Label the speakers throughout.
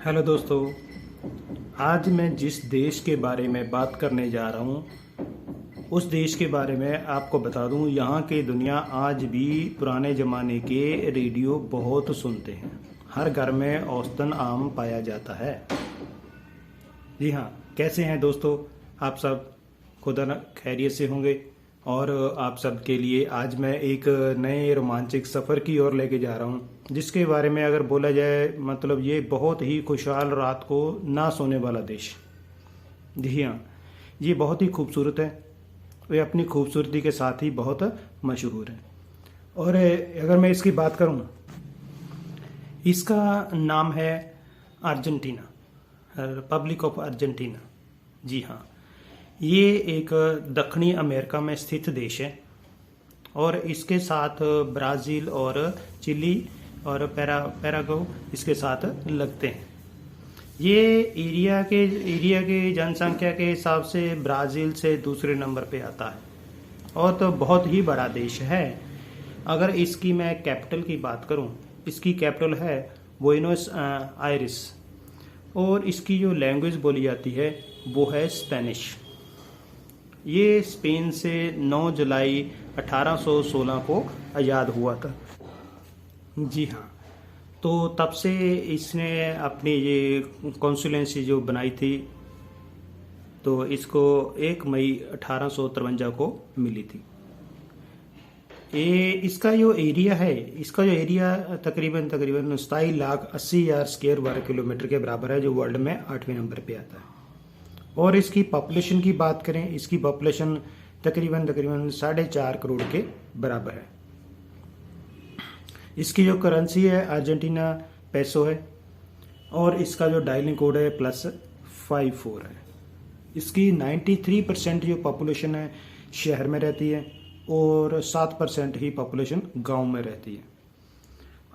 Speaker 1: Hello दोस्तों। आज मैं जिस देश के बारे में बात करने जा रहा हूँ उस देश के बारे में आपको बता दूँ, यहाँ की दुनिया आज भी पुराने ज़माने के रेडियो बहुत सुनते हैं। हर घर में औसतन आम पाया जाता है। जी हाँ, कैसे हैं दोस्तों? आप सब खुदा न खैरियत से होंगे। और आप सब के लिए आज मैं एक नए रोमांचक सफ़र की ओर लेके जा रहा हूँ, जिसके बारे में अगर बोला जाए मतलब ये बहुत ही खुशहाल रात को ना सोने वाला देश। जी हाँ, ये बहुत ही खूबसूरत है। वे अपनी खूबसूरती के साथ ही बहुत मशहूर है। और अगर मैं इसकी बात करूँ, इसका नाम है अर्जेंटीना, रिपब्लिक ऑफ अर्जेंटीना। जी हाँ, ये एक दक्षिणी अमेरिका में स्थित देश है और इसके साथ ब्राज़ील और चिली और पैराग्वे इसके साथ लगते हैं। ये एरिया के जनसंख्या के हिसाब से ब्राज़ील से दूसरे नंबर पे आता है और तो बहुत ही बड़ा देश है। अगर इसकी मैं कैपिटल की बात करूं, इसकी कैपिटल है बुएनोस आयरिस और इसकी जो लैंग्वेज बोली जाती है वो है स्पेनिश। ये स्पेन से 9 जुलाई 1816 को आज़ाद हुआ था। जी हाँ, तो तब से इसने अपनी ये कॉन्स्टिट्यूंसी जो बनाई थी, तो इसको 1 मई 1853 को मिली थी। ये इसका जो एरिया है, इसका जो एरिया तकरीबन 27,80,000 स्क्वायर वर्ग किलोमीटर के बराबर है, जो वर्ल्ड में 8वें नंबर पे आता है। और इसकी पॉपुलेशन की बात करें, इसकी पॉपुलेशन तकरीबन 4.5 करोड़ के बराबर है। इसकी जो करेंसी है अर्जेंटीना पैसो है और इसका जो डायलिंग कोड है +54 है। इसकी 93% जो पॉपुलेशन है शहर में रहती है और 7% ही पॉपुलेशन गांव में रहती है।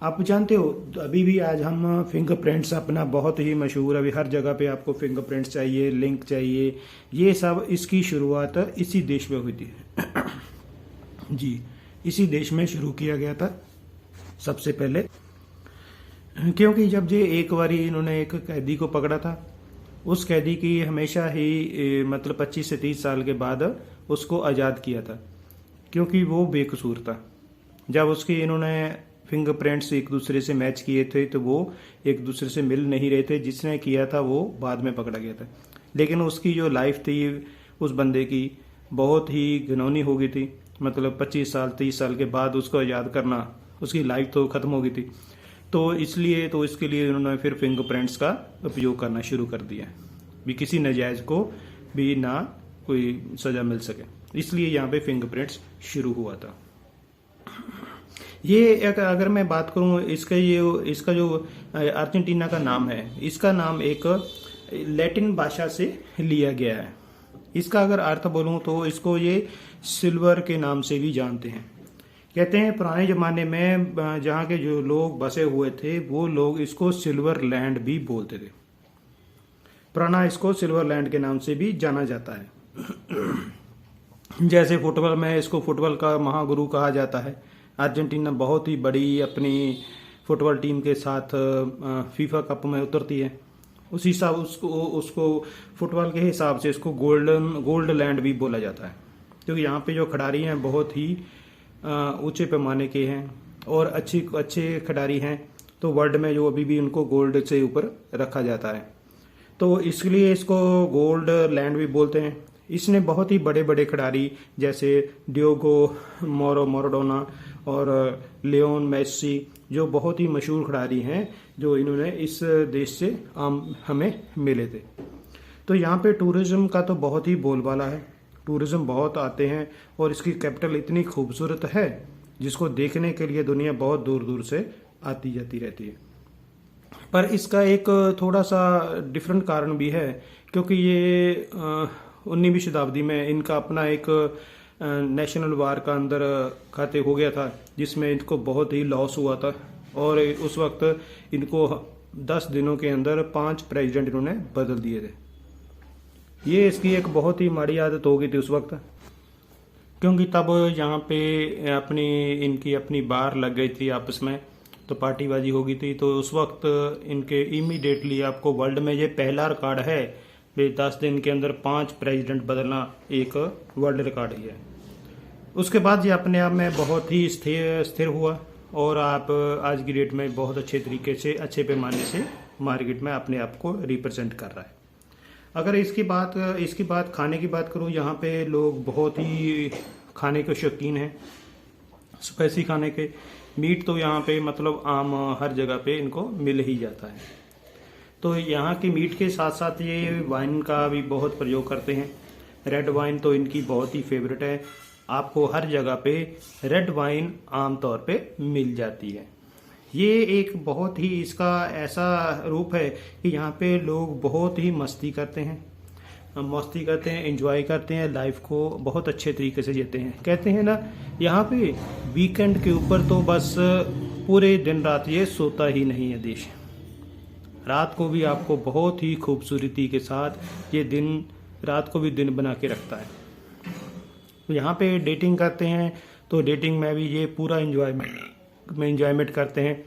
Speaker 1: आप जानते हो अभी भी आज हम फिंगरप्रिंट्स अपना बहुत ही मशहूर, अभी हर जगह पे आपको फिंगरप्रिंट्स चाहिए, लिंक चाहिए, ये सब इसकी शुरुआत इसी देश में हुई थी। जी, इसी देश में शुरू किया गया था सबसे पहले, क्योंकि जब ये एक बारी इन्होंने एक कैदी को पकड़ा था, उस कैदी की हमेशा ही मतलब 25 से 30 साल के बाद उसको आज़ाद किया था, क्योंकि वो बेकसूर था। जब उसकी इन्होंने फिंगरप्रिंट्स एक दूसरे से मैच किए थे तो वो एक दूसरे से मिल नहीं रहे थे। जिसने किया था वो बाद में पकड़ा गया था, लेकिन उसकी जो लाइफ थी उस बंदे की बहुत ही घिनौनी हो गई थी। मतलब 25 साल 30 साल के बाद उसको याद करना, उसकी लाइफ तो ख़त्म हो गई थी। तो इसलिए तो इसके लिए उन्होंने फिर फिंगरप्रिंट्स का उपयोग करना शुरू कर दिया भी किसी नाजायज़ को भी ना कोई सज़ा मिल सके। इसलिए यहाँ पे फिंगरप्रिंट्स शुरू हुआ था। ये अगर मैं बात करूं, इसका जो अर्जेंटीना का नाम है, इसका नाम एक लैटिन भाषा से लिया गया है। इसका अगर अर्थ बोलूं तो इसको ये सिल्वर के नाम से भी जानते हैं। कहते हैं पुराने ज़माने में जहाँ के जो लोग बसे हुए थे वो लोग इसको सिल्वर लैंड भी बोलते थे। पुराना इसको सिल्वर लैंड के नाम से भी जाना जाता है। जैसे फुटबॉल में इसको फुटबॉल का महागुरु कहा जाता है। अर्जेंटीना बहुत ही बड़ी अपनी फुटबॉल टीम के साथ फीफा कप में उतरती है। उसी हिसाब उसको फुटबॉल के हिसाब से इसको गोल्ड लैंड भी बोला जाता है, क्योंकि यहाँ पे जो खिलाड़ी हैं बहुत ही ऊंचे पैमाने के हैं और अच्छे खिलाड़ी हैं। तो वर्ल्ड में जो अभी भी उनको गोल्ड से ऊपर रखा जाता है, तो इसलिए इसको गोल्ड लैंड भी बोलते हैं। इसने बहुत ही बड़े बड़े खिलाड़ी जैसे डियोगो माराडोना और लियोन मेसी, जो बहुत ही मशहूर खिलाड़ी हैं, जो इन्होंने इस देश से हमें मिले थे। तो यहाँ पे टूरिज्म का तो बहुत ही बोलबाला है। टूरिज्म बहुत आते हैं और इसकी कैपिटल इतनी खूबसूरत है जिसको देखने के लिए दुनिया बहुत दूर दूर से आती जाती रहती है। पर इसका एक थोड़ा सा डिफरेंट कारण भी है, क्योंकि ये 19वीं शताब्दी में इनका अपना एक नेशनल वार का अंदर खाते हो गया था, जिसमें इनको बहुत ही लॉस हुआ था और उस वक्त इनको 10 दिनों के अंदर 5 प्रेसिडेंट इन्होंने बदल दिए थे। ये इसकी एक बहुत ही माड़ी आदत हो गई थी उस वक्त, क्योंकि तब यहाँ पे इनकी अपनी बार लग गई थी आपस में तो पार्टीबाजी हो गई थी। तो उस वक्त इनके इमीडिएटली आपको वर्ल्ड में ये पहला रिकॉर्ड है, 10 दिन के अंदर 5 प्रेसिडेंट बदलना एक वर्ल्ड रिकॉर्ड ही है। उसके बाद ये अपने आप में बहुत ही स्थिर हुआ और आप आज की डेट में बहुत अच्छे तरीके से, अच्छे पैमाने से मार्केट में अपने आप को रिप्रेजेंट कर रहा है। अगर इसकी बात खाने की बात करूँ, यहाँ पे लोग बहुत ही खाने के शौकीन हैं, स्पाइसी खाने के। मीट तो यहाँ पे मतलब आम हर जगह पे इनको मिल ही जाता है। तो यहाँ की मीट के साथ साथ ये वाइन का भी बहुत प्रयोग करते हैं। रेड वाइन तो इनकी बहुत ही फेवरेट है, आपको हर जगह पे रेड वाइन आमतौर पे मिल जाती है। ये एक बहुत ही इसका ऐसा रूप है कि यहाँ पे लोग बहुत ही मस्ती करते हैं, एंजॉय करते हैं, लाइफ को बहुत अच्छे तरीके से जीते हैं। कहते हैं ना, यहाँ पे वीकेंड के ऊपर तो बस पूरे दिन रात ये सोता ही नहीं है देश। रात को भी आपको बहुत ही खूबसूरती के साथ ये दिन, रात को भी दिन बना के रखता है। तो यहाँ पे डेटिंग करते हैं, तो डेटिंग में भी ये पूरा एंजॉयमेंट करते हैं।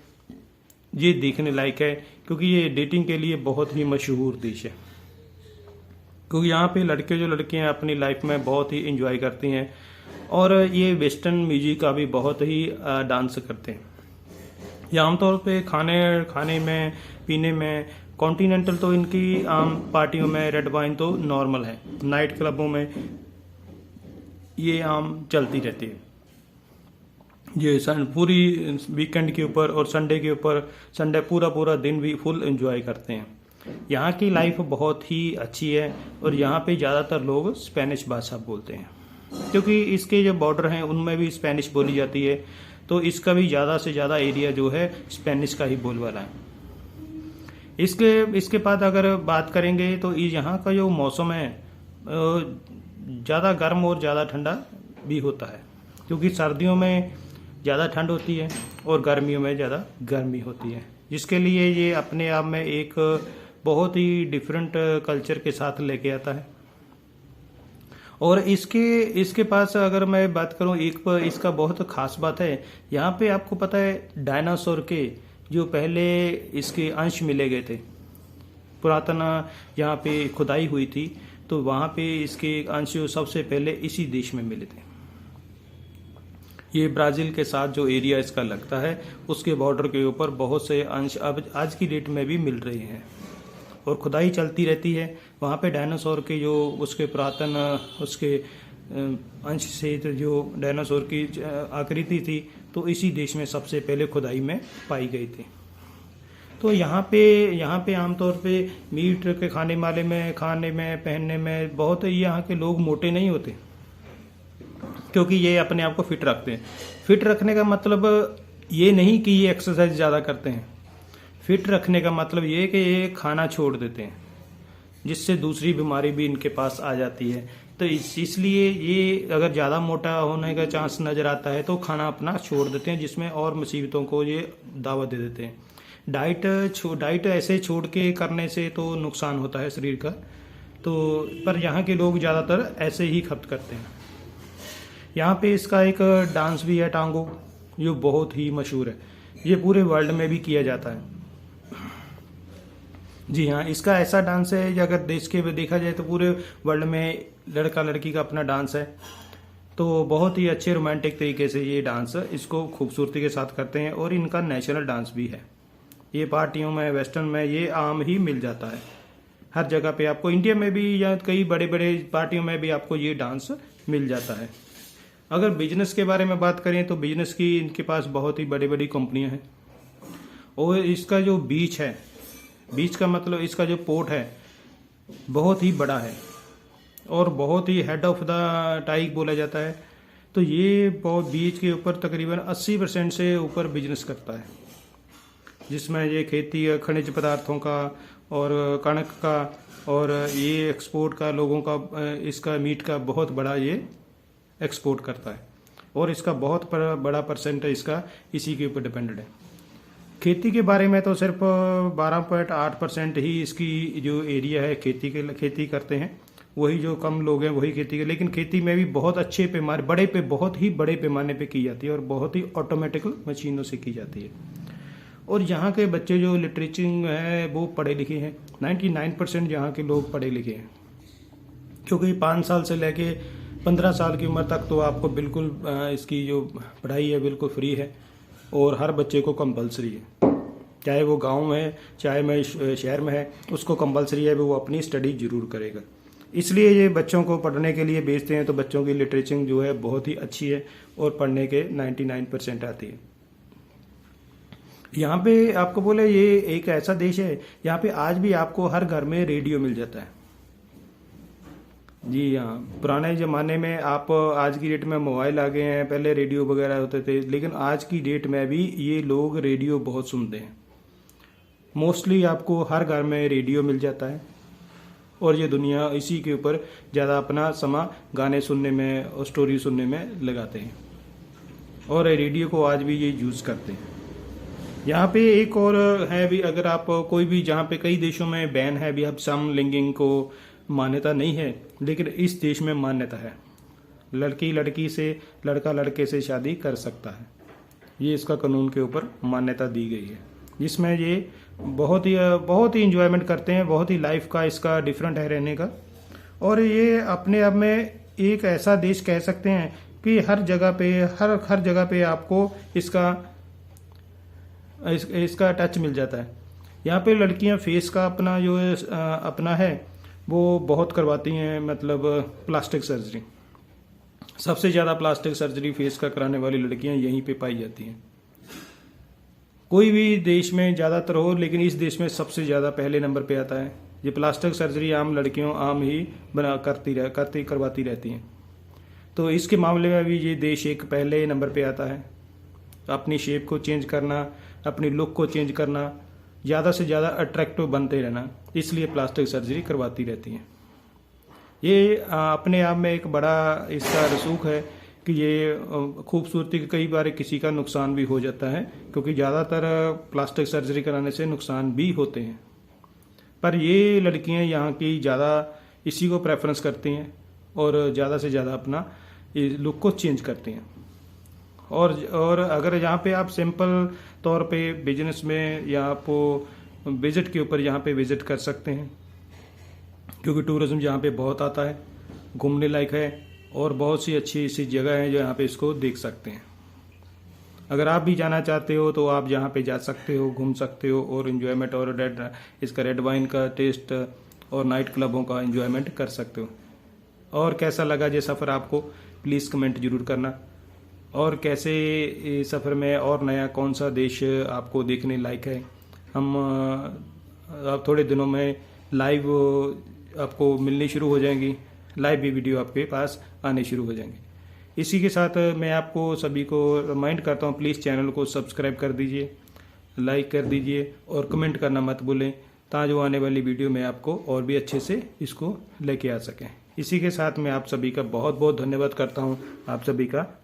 Speaker 1: ये देखने लायक है क्योंकि ये डेटिंग के लिए बहुत ही मशहूर देश है। क्योंकि यहाँ पे लड़के जो लड़कियाँ अपनी लाइफ में बहुत ही एंजॉय करती हैं और ये वेस्टर्न म्यूजिक का भी बहुत ही डांस करते हैं। ये आमतौर पे खाने में, पीने में, कॉन्टिनेंटल तो इनकी आम पार्टियों में रेड वाइन तो नॉर्मल है, नाइट क्लबों में ये आम चलती रहती है। ये पूरी वीकेंड के ऊपर और संडे के ऊपर, संडे पूरा दिन भी फुल एंजॉय करते हैं। यहाँ की लाइफ बहुत ही अच्छी है और यहाँ पे ज़्यादातर लोग स्पेनिश भाषा बोलते हैं क्योंकि इसके जो बॉर्डर हैं उनमें भी स्पेनिश बोली जाती है। तो इसका भी ज़्यादा से ज़्यादा एरिया जो है स्पेनिश का ही बोलबाला है। इसके बाद अगर बात करेंगे तो यहाँ का जो मौसम है ज़्यादा गर्म और ज़्यादा ठंडा भी होता है क्योंकि सर्दियों में ज़्यादा ठंड होती है और गर्मियों में ज़्यादा गर्मी होती है, जिसके लिए ये अपने आप में एक बहुत ही डिफरेंट कल्चर के साथ लेके आता है। और इसके पास अगर मैं बात करूं, इसका बहुत खास बात है, यहाँ पे आपको पता है डायनासोर के जो पहले इसके अंश मिले गए थे, पुरातन यहाँ पे खुदाई हुई थी तो वहाँ पे इसके अंश सबसे पहले इसी देश में मिले थे। ये ब्राज़ील के साथ जो एरिया इसका लगता है उसके बॉर्डर के ऊपर बहुत से अंश अब आज की डेट में भी मिल रहे हैं और खुदाई चलती रहती है। वहाँ पे डायनासोर के जो उसके पुरातन उसके अंश से जो डायनासोर की आकृति थी तो इसी देश में सबसे पहले खुदाई में पाई गई थी। तो यहाँ पे आमतौर पे मीट के खाने में, पहनने में बहुत ही यहाँ के लोग मोटे नहीं होते क्योंकि ये अपने आप को फिट रखते हैं। फिट रखने का मतलब ये नहीं कि ये एक्सरसाइज ज़्यादा करते हैं, फिट रखने का मतलब ये कि ये खाना छोड़ देते हैं जिससे दूसरी बीमारी भी इनके पास आ जाती है। तो इसलिए ये अगर ज़्यादा मोटा होने का चांस नज़र आता है तो खाना अपना छोड़ देते हैं, जिसमें और मुसीबतों को ये दावत दे देते हैं। डाइट ऐसे छोड़ के करने से तो नुकसान होता है शरीर का, तो पर यहाँ के लोग ज़्यादातर ऐसे ही खपत करते हैं। यहाँ पे इसका एक डांस भी है टांगो, जो बहुत ही मशहूर है, ये पूरे वर्ल्ड में भी किया जाता है। जी हाँ, इसका ऐसा डांस है कि अगर देश के देखा जाए तो पूरे वर्ल्ड में लड़का लड़की का अपना डांस है। तो बहुत ही अच्छे रोमांटिक तरीके से ये डांस इसको खूबसूरती के साथ करते हैं और इनका नेशनल डांस भी है। ये पार्टियों में, वेस्टर्न में ये आम ही मिल जाता है हर जगह पे आपको, इंडिया में भी या कई बड़े बड़े पार्टियों में भी आपको ये डांस मिल जाता है। अगर बिजनेस के बारे में बात करें तो बिजनेस की इनके पास बहुत ही बड़ी बड़ी कंपनियां हैं और इसका जो बीच है, बीच का मतलब इसका जो पोर्ट है बहुत ही बड़ा है और बहुत ही हेड ऑफ द टाइग बोला जाता है। तो ये बहुत बीच के ऊपर तकरीबन 80% से ऊपर बिजनेस करता है, जिसमें ये खेती खनिज पदार्थों का और कणक का और ये एक्सपोर्ट का, लोगों का, इसका मीट का बहुत बड़ा ये एक्सपोर्ट करता है और इसका बहुत बड़ा परसेंट है इसका इसी के ऊपर डिपेंडेड है। खेती के बारे में तो सिर्फ 12.8% ही इसकी जो एरिया है खेती करते हैं, वही जो कम लोग हैं वही खेती के, लेकिन खेती में भी बहुत अच्छे पैमाने, बहुत ही बड़े पैमाने पे की जाती है और बहुत ही ऑटोमेटिक मशीनों से की जाती है। और यहाँ के बच्चे जो लिटरेचर है वो पढ़े लिखे हैं। 99% यहाँ के लोग पढ़े लिखे हैं, क्योंकि 5 साल से लेके 15 साल की उम्र तक तो आपको बिल्कुल इसकी जो पढ़ाई है बिल्कुल फ्री है, और हर बच्चे को कंपलसरी है, चाहे वो गांव में है चाहे मैं शहर में है, उसको कंपलसरी है वो अपनी स्टडी जरूर करेगा। इसलिए ये बच्चों को पढ़ने के लिए भेजते हैं, तो बच्चों की लिटरेचर जो है बहुत ही अच्छी है और पढ़ने के 99% आती है। यहाँ पे आपको बोले ये एक ऐसा देश है यहाँ पे आज भी आपको हर घर में रेडियो मिल जाता है। जी हाँ, पुराने ज़माने में आप आज की डेट में मोबाइल आ गए हैं, पहले रेडियो वगैरह होते थे, लेकिन आज की डेट में भी ये लोग रेडियो बहुत सुनते हैं। मोस्टली आपको हर घर में रेडियो मिल जाता है, और ये दुनिया इसी के ऊपर ज़्यादा अपना समय गाने सुनने में और स्टोरी सुनने में लगाते हैं, और रेडियो को आज भी ये यूज़ करते हैं। यहाँ पे एक और है भी, अगर आप कोई भी, जहाँ पे कई देशों में बैन है भी, अब समलिंगिंग को मान्यता नहीं है, लेकिन इस देश में मान्यता है। लड़की लड़की से, लड़का लड़के से शादी कर सकता है, ये इसका कानून के ऊपर मान्यता दी गई है, जिसमें ये बहुत ही इंजॉयमेंट करते हैं। बहुत ही लाइफ का इसका डिफरेंट है रहने का, और ये अपने आप में एक ऐसा देश कह सकते हैं कि हर जगह पे हर जगह पे आपको इसका टच मिल जाता है। यहाँ पे लड़कियाँ फेस का अपना जो है अपना है वो बहुत करवाती हैं, मतलब प्लास्टिक सर्जरी। सबसे ज़्यादा प्लास्टिक सर्जरी फेस का कराने वाली लड़कियाँ यहीं पे पाई जाती हैं। कोई भी देश में ज़्यादातर हो, लेकिन इस देश में सबसे ज़्यादा पहले नंबर पे आता है। ये प्लास्टिक सर्जरी आम लड़कियों आम ही करवाती रहती हैं, तो इसके मामले में भी ये देश एक पहले नंबर पे आता है। अपनी शेप को चेंज करना, अपनी लुक को चेंज करना, ज़्यादा से ज़्यादा अट्रैक्टिव बनते रहना, इसलिए प्लास्टिक सर्जरी करवाती रहती हैं। ये अपने आप में एक बड़ा इसका रसूख है कि ये खूबसूरती कई बार किसी का नुकसान भी हो जाता है, क्योंकि ज़्यादातर प्लास्टिक सर्जरी कराने से नुकसान भी होते हैं। पर ये लड़कियां यहाँ की ज़्यादा इसी को प्रेफरेंस करती हैं और ज़्यादा से ज़्यादा अपना लुक को चेंज करती हैं। और अगर यहाँ पे आप सिंपल तौर पे बिजनेस में या आपको विजिट के ऊपर यहाँ पे विजिट कर सकते हैं, क्योंकि टूरिज्म यहाँ पे बहुत आता है, घूमने लायक है, और बहुत सी अच्छी ऐसी जगह है जो यहाँ पे इसको देख सकते हैं। अगर आप भी जाना चाहते हो तो आप यहाँ पे जा सकते हो, घूम सकते हो, और इन्जॉयमेंट और इसका रेड वाइन का टेस्ट और नाइट क्लबों का इन्जॉयमेंट कर सकते हो। और कैसा लगा ये सफ़र आपको, प्लीज़ कमेंट जरूर करना। और कैसे सफ़र में और नया कौन सा देश आपको देखने लायक है, हम आप थोड़े दिनों में लाइव आपको मिलनी शुरू हो जाएंगी, लाइव भी वीडियो आपके पास आने शुरू हो जाएंगे। इसी के साथ मैं आपको सभी को रिमाइंड करता हूँ, प्लीज़ चैनल को सब्सक्राइब कर दीजिए, लाइक कर दीजिए, और कमेंट करना मत भूलें, ताकि जो आने वाली वीडियो में आपको और भी अच्छे से इसको लेके आ सकें। इसी के साथ मैं आप सभी का बहुत बहुत धन्यवाद करता हूँ। आप सभी का